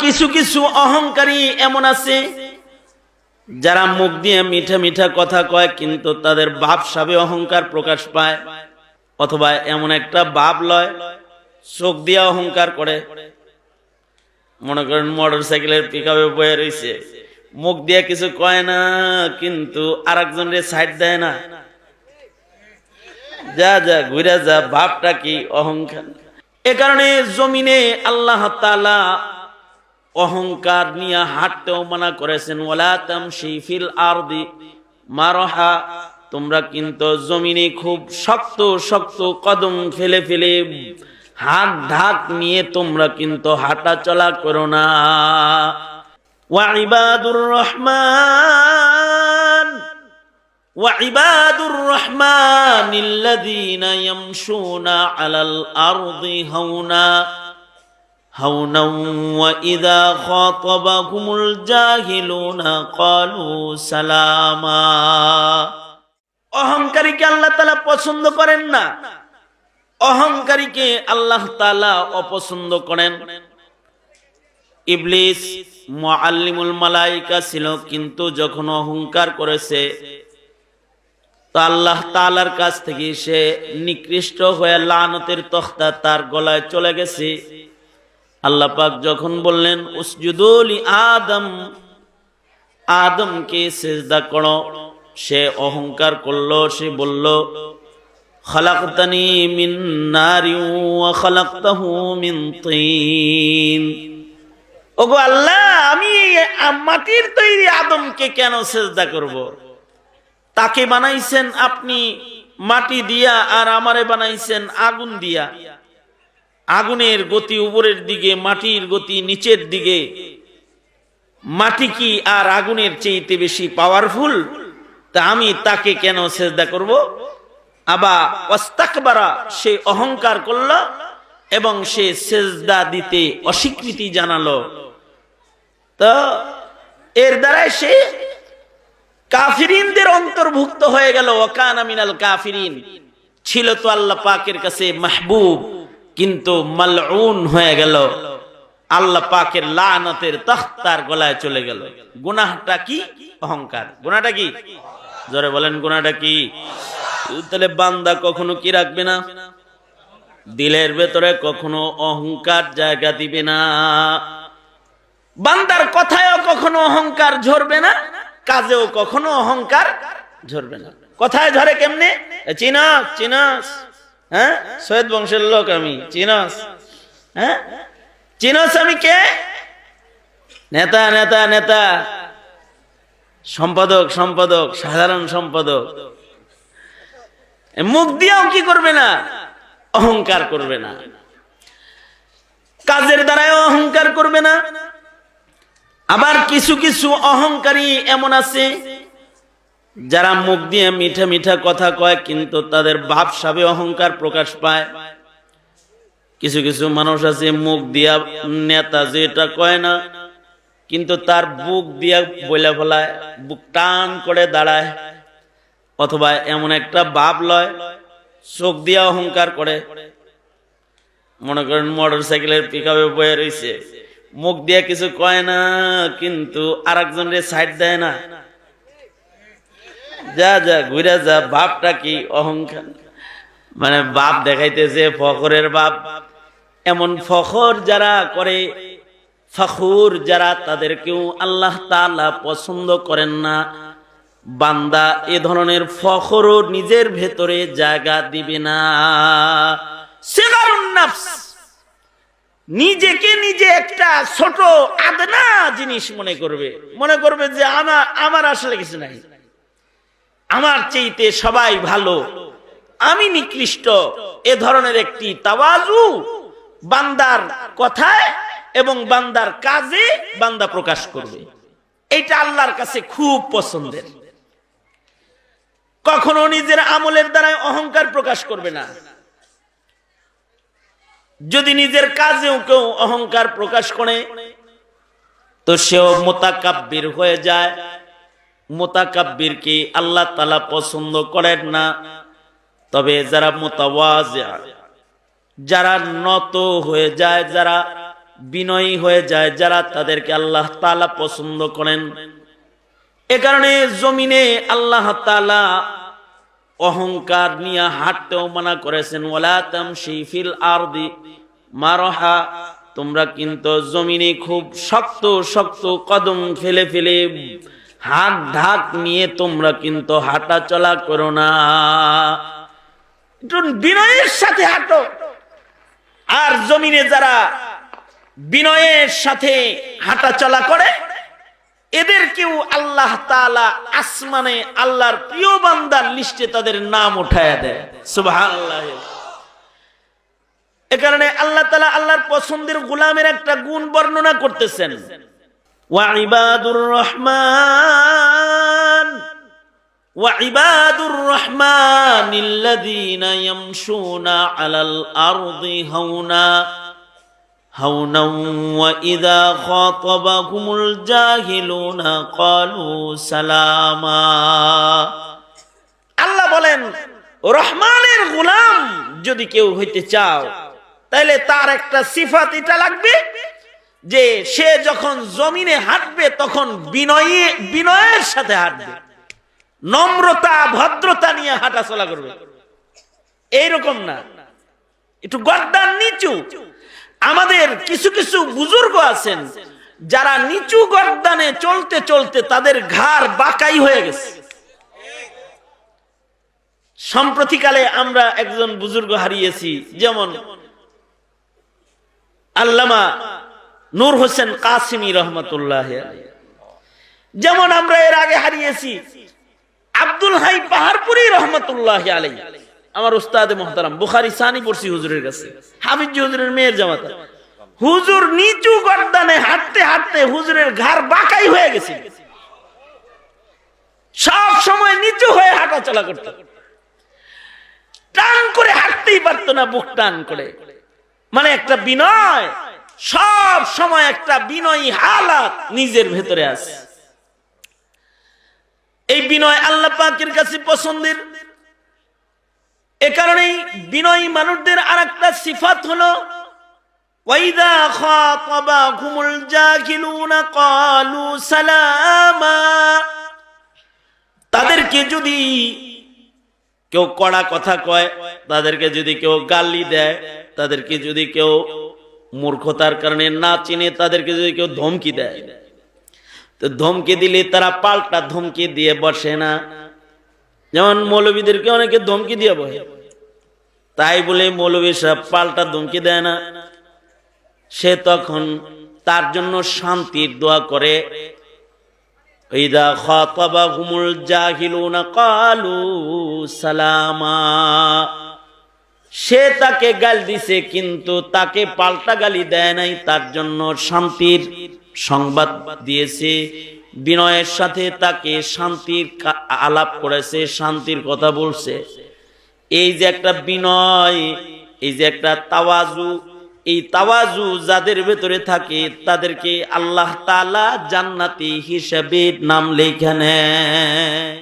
কিছু কিছু অহংকারী এমন আছে যারা মুখ দিয়ে মিঠা মিঠা কথা কয় কিন্তু তাদের ভাবসাবে অহংকার প্রকাশ পায়, অথবা এমন একটা ভাব লয় চোখ দিয়ে অহংকার করে। মনে করেন মোটরসাইকেলের পিকআপে বয়ে রয়েছে, মুখ দিয়ে কিছু কয় না কিন্তু আরেকজনের সাইড দেয় না, যা যা ঘুরে যা, ভাবটা কি? অহংকার। এ কারণে জমিনে আল্লাহ তাআলা অহংকার নিয়ে হাঁটতেও মানা করেছেন, ওয়ালা তামশি ফিল আরদি মারহা, তোমরা কিন্তু জমিনে খুব শক্ত শক্ত কদম ফেলে ফেলে হাত ঢাক নিয়ে তোমরা কিন্তু হাঁটা চলা করো না। ওয়া ইবাদুর রহমান الذين يمشون على الأرض هونا وإذا خاطبهم الجاهلون قالوا سلاما। অহংকারীকে আল্লাহ তাআলা পছন্দ করেন না, অহংকারীকে আল্লাহ তাআলা অপছন্দ করেন। ইবলিস মুআল্লিমুল মালায়েকা ছিল, কিন্তু যখন অহংকার করেছে তো আল্লাহ তাআলার কাছ থেকে সে নিকৃষ্ট হয়ে লানতের তখতা তার গলায় চলে গেছে। আল্লাহ পাক যখন বললেন উসজুদু লি আদম, আদমকে সিজদা করো, সে অহংকার করলো, সে বলল খালাকতানি মিন নারিন ওয়া খালাকতাহু মিন তিন। ওগো আল্লাহ, আমি মাটির তৈরি আদমকে কেন সিজদা করব? তাকে বানাইছেন আপনি মাটি দিয়া, আর আমারে বানাইছেন আগুন দিয়া। আগুনের গতি উপরের দিকে, মাটির গতি নিচের দিকে। মাটি কি আর আগুনের চেয়ে বেশি পাওয়ারফুল? তা আমি তাকে কেন সিজদা করব? আবা ওয়াস্তাকবারা, সে অহংকার করল এবং সে সিজদা দিতে অস্বীকৃতি জানালো। তো এর দ্বারা সে কাফিরিনদের অন্তর্ভুক্ত হয়ে গেল। ওয়াকানা মিনাল কাফিরিন, ছিল তো আল্লাহ পাকের কাছে মাহবুব, কিন্তু মালউন হয়ে গেল। আল্লাহ পাকের লানতের তখতার গলায় চলে গেল। গুনাহটা কি? অহংকার। গুনাহটা কি? জোরে বলেন, গুনাহটা কি? তাহলে বান্দা কখনো কি রাখবে না? দিলের ভেতরে কখনো অহংকার জায়গা দিবে না। বান্দার কথায়ও কখনো অহংকার ঝরবে না, কাজেও কখনো অহংকার ঝরবে না। কথায় ঝরে কেমনে? চিনাস চিনাস, হ্যাঁ, সৈয়দ বংশের লোক আমি, চিনাস, হ্যাঁ, চিনাস আমি কে? নেতা নেতা নেতা, সম্পাদক সম্পাদক, সাধারণ সম্পাদক। মুখ দিয়েও কি করবে না? অহংকার করবে না। কাজের দ্বারাও অহংকার করবে না। আবার কিছু কিছু অহংকারী এমন আছে যারা মুখ দিয়ে মিঠা মিঠা কথা কয় কিন্তু তাদের ভাবসাবে অহংকার প্রকাশ পায়। কিছু কিছু মানুষ আছে মুখ দিয়া নেতা যেটা কয় না, কিন্তু তার বুক দিয়া বলে ফেলায়, বুক টান করে দাঁড়ায়, অথবা এমন একটা ভাব লয় চোখ দিয়া অহংকার করে। মনে করেন মোটরসাইকেলের পিকআপে বয়ে রয়েছে, মুখ দিয়ে কিছু কয় না কিন্তু আরেকজনের সাইড দেয় না, যা যা ঘুরে যা, ভাবটা কি? অহংকার। মানে বাপ দেখাইতেছে, ফখরের বাপ। এমন ফখর যারা করে, ফখুর যারা, তাদেরকেও আল্লাহ তাআলা পছন্দ করেন না। বান্দা এ ধরনের ফখরও নিজের ভেতরে জায়গা দিবে না। সিগারুন নাফস, নিজেকে নিজে একটা ছোট আদনা জিনিস মনে করবে, মনে করবে যে আমার আসলে কিছু নাই, আমার চাইতে সবাই ভালো, আমি নিকৃষ্ট। এ ধরনের একটি তাওয়াজু বান্দার কথায় এবং বান্দার কাজে বান্দা প্রকাশ করবে। এটা আল্লাহর কাছে খুব পছন্দের। কখনো নিজের আমলের দ্বারা অহংকার প্রকাশ করবে না। যদি নিজের কাজেও কেউ অহংকার প্রকাশ করে তো সেও মুতাকাব্বির হয়ে যায়। মুতাকাব্বিরকে আল্লাহ তাআলা পছন্দ করেন না। তবে যারা মুতাওয়াজি, যারা নত হয়ে যায়, যারা বিনয়ী হয়ে যায়, যারা তাদেরকে আল্লাহ তাআলা পছন্দ করেন। এ কারণে জমিনে আল্লাহ তাআলা অহংকার নিয়ে হাঁটতেও মানা করেছেন, ওয়ালা তামশি ফিল আরদি মারহা, তোমরা কিন্তু জমিনে খুব শক্ত শক্ত কদম ফেলে ফেলে হাত ঢাক নিয়ে তোমরা কিন্তু হাঁটা চলা করো না, একটু বিনয়ের সাথে হাঁটো। আর জমিনে যারা বিনয়ের সাথে হাঁটা চলা করে এদেরকেও আল্লাহ তাআলা আসমানে আল্লাহর প্রিয় বান্দার লিস্টে তাদের নাম উঠায়া দেয়। সুবহানাল্লাহ। এ কারণে আল্লাহ তাআলা আল্লাহর পছন্দের গোলামের একটা গুণ বর্ণনা করতেছেন, ওয়া ইবাদুর রহমানিল্লাযীনা ইয়ামশুনা আলাল আরদি হাওনা ওয়া ইযা খাতাবাহুমুল জাহিলুনা ক্বালু সালামা। আল্লাহ বলেন, রহমানের গোলাম যদি কেউ হইতে চাও তাহলে তার একটা সিফাত এটা লাগবে যে সে যখন জমিনে হাঁটবে তখন বিনয়ের সাথে হাঁটবে, নম্রতা ভদ্রতা নিয়ে হাঁটা চলা করবে। এইরকম না একটু গর্দান নিচু। আমাদের কিছু কিছু বুজুর্গ আছেন যারা নিচু গর্দানে চলতে চলতে তাদের ঘাড় বাঁকাই হয়ে গেছে। সম্প্রতিকালে আমরা একজন বুজুর্গ হারিয়েছি, যেমন আল্লামা নূর হোসেন কাসিমি রহমতুল্লাহ আলাইহি, যেমন আমরা এর আগে হারিয়েছি আব্দুল হাই পাহাড়পুরি রহমতুল্লাহ আলাইহি, আমার উস্তাদে মুহতারাম, বুখারী সানি পড়ছি হুজুরের কাছে, হাফিজ হুজুরের মেয়ের জামাতা। হুজুর নিচু গর্দানে হাঁটতে হাঁটতে হুজুরের ঘাড় বাঁকাই হয়ে গেছে, সব সময় নিচু হয়ে হাঁটা চলা করত, টান করে হাঁটতেই পারতো না, বুক টান করে। মানে একটা বিনয়, সব সময় একটা বিনয়ী হালাত নিজের ভেতরে আছে। এই বিনয় আল্লাহ পাকের কাছে পছন্দের। এ কারণেই বিনয়ী মানুষদের আরেকটা সিফাত হলো ওয়াইদা খাতাবাহুমুল জাহিলুনা ক্বালু সালামা। তাদেরকে যদি কেউ কড়া কথা কয়, তাদেরকে যদি কেউ গালি দেয়, তাদেরকে যদি কেউ মূর্খতার কারণে না চিনে, তাদেরকে যদি কেউ ধমকি দেয়, তো ধমকি দিলে তারা পাল্টা ধমকি দিয়ে বসে না। যেমন মৌলবীদেরকে অনেকে ধমকি দিয়ে বসে, তাই বলে মৌলবী সাহেব পাল্টা ধমকি দেয় না, সে তখন তার জন্য শান্তির দোয়া করে। ইদা খাতাবাহুমুল জাহিলুনা ক্বালু সালামা। সে তাকে গালি দিছে কিন্তু তাকে পাল্টা গালি দেয় নাই, তার জন্য শান্তির সংবাদ দিয়েছে, বিনয়ের সাথে তাকে শান্তির আলাপ করেছে, শান্তির কথা বলছে। এই যে একটা বিনয়, এই যে একটা তাওয়াজু, এই তাওয়াজু যাদের ভেতরে থাকে তাদেরকে আল্লাহ তাআলা জান্নাতি হিসেবে নাম লেখা নেয়।